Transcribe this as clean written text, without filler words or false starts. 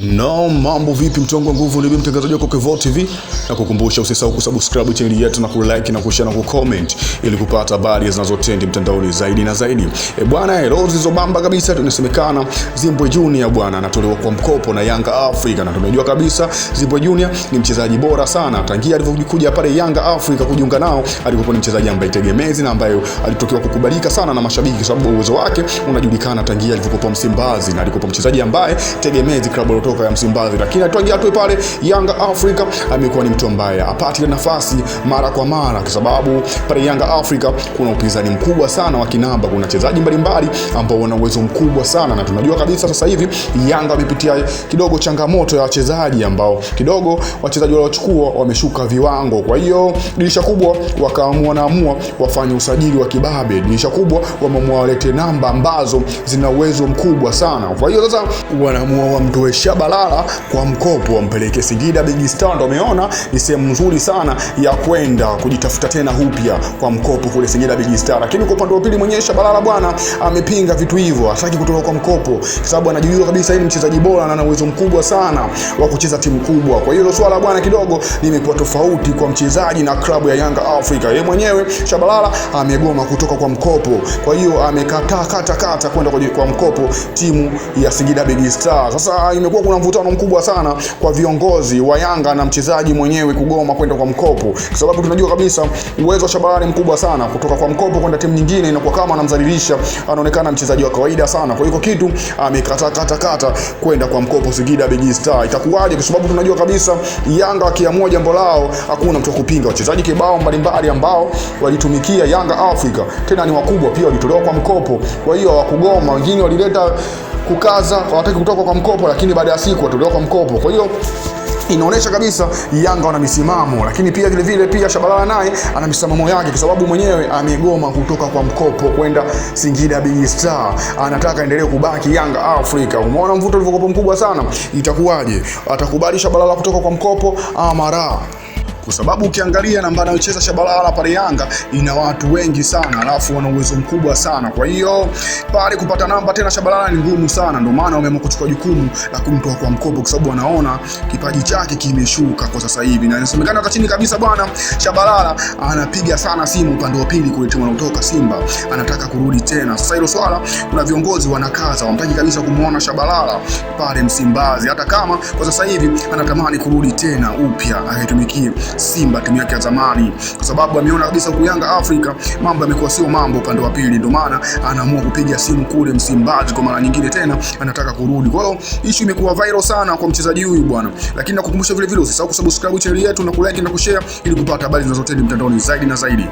No, mambo vipi mtongo nguvu, ni mtangazaji wako Kevoo TV, na kukumbusha usisahau kusubscribe channel yetu na kulike na kushare na kucomment ili kupata habari zinazotendi mtandaoni zaidi na zaidi. Bwana, Rose zilizobamba kabisa tunasemekana Zimbwe Junior bwana anatolewa kwa mkopo na Yanga Africa, na tunajua kabisa Zimbwe Junior ni mchezaji bora sana. Tangia alivyokuja pale Yanga Africa kujiunga nao, alikuwa ni mchezaji ambaye tegemezi na ambaye alitokiwa kukubalika sana na mashabiki kwa sababu uwezo wake unajulikana tangia alivyokuwa Msimbazi, na alikuwa mchezaji ambaye tegemezi klabu ya Msimbazi. Lakini atoingia tu pale Yanga Africa amekuwa ni mtu ambaye apati nafasi mara kwa mara, kwa sababu pale Yanga Africa kuna upinzani mkubwa sana wa kinamba. Kuna wachezaji mbalimbali ambao wana uwezo mkubwa sana, na tunajua kabisa sasa hivi Yanga wamepitia kidogo changamoto ya wachezaji ambao kidogo wachezaji waliochukua wameshuka viwango. Kwa hiyo dirisha kubwa wakaamua wafanye usajili wa kibabe. Dirisha kubwa wameamua walete namba ambazo zina uwezo mkubwa sana. Kwa hiyo sasa wanaamua wamtoe Shabalala kwa mkopo wampeleke Singida Big Star. Ndio umeona ni sehemu nzuri sana ya kwenda kujitafuta tena upya kwa mkopo kule Singida Big Star. Lakini kwa upande wa pili mwenyewe Shabalala bwana amepinga vitu hivyo, hataki kutoka kwa mkopo kwa sababu anajua kabisa yeye ni mchezaji bora na ana uwezo mkubwa sana wa kucheza timu kubwa. Kwa hiyo swala bwana kidogo limekuwa tofauti kwa mchezaji na klabu ya Yanga Africa. Yeye mwenyewe Shabalala amegoma kutoka kwa mkopo, kwa hiyo amekataa kwenda kwa mkopo timu ya Singida Big Star. Sasa imekuwa kuna mvutano mkubwa sana kwa viongozi wa Yanga na mchezaji mwenyewe kugoma kwenda kwa mkopo, kwa sababu tunajua kabisa uwezo wa Shabalala ni mkubwa sana. Kutoka kwa mkopo kwenda timu nyingine inakuwa kama anamdhalilisha, anaonekana mchezaji wa kawaida sana. Kwa hiyo kitu amekataa kwenda kwa mkopo Singida Big Star. Itakuwaje? Kwa sababu tunajua kabisa Yanga akiamua jambo lao hakuna mtu kupinga. Wachezaji kibao mbalimbali ambao walitumikia Yanga Africa tena ni wakubwa pia walitolewa kwa mkopo, kwa hiyo hawakugoma. Wengine walileta kukaza, hawataki kutoka kwa mkopo, lakini baada ya siku watolewa kwa mkopo. Kwa hiyo inaonesha kabisa Yanga wana misimamo, lakini pia vile Shabalala naye ana misimamo yake, kwa sababu mwenyewe amegoma kutoka kwa mkopo kwenda Singida Big Star, anataka endelee kubaki Yanga Africa. Umeona mvuto ulivyokuwa mkubwa sana. Itakuwaje? Atakubali Shabalala kutoka kwa mkopo ama la? Kwa sababu ukiangalia namba anayocheza Shabalala pale Yanga ina watu wengi sana, alafu wana uwezo mkubwa sana. Kwa hiyo pale kupata namba tena Shabalala ni ngumu sana. Ndio maana wameamua kuchukua jukumu la kumtoa kwa mkopo, kwa sababu wanaona kipaji chake kimeshuka kwa sasa hivi, na inasemekana hata chini kabisa bwana Shabalala anapiga sana simu upande wa pili kule timu anayotoka Simba, anataka kurudi tena. Sasa hilo swala kuna viongozi wanakaza, wanataka kabisa kumuona Shabalala pale Msimbazi, hata kama kwa sasa hivi anatamani kurudi tena upya aitumikie Simba timu yake ya zamani, kwa sababu ameona kabisa kwa Yanga Africa mambo yamekuwa sio mambo upande wa pili. Ndio maana anaamua kupiga simu kule Msimbazi kwa mara nyingine tena, anataka kurudi. Kwa hiyo issue imekuwa viral sana kwa mchezaji huyu bwana. Lakini nakukumbusha vile usisahau kusubscribe channel yetu na kulike na kushare ili kupata habari zinazotendi mtandaoni zaidi na zaidi.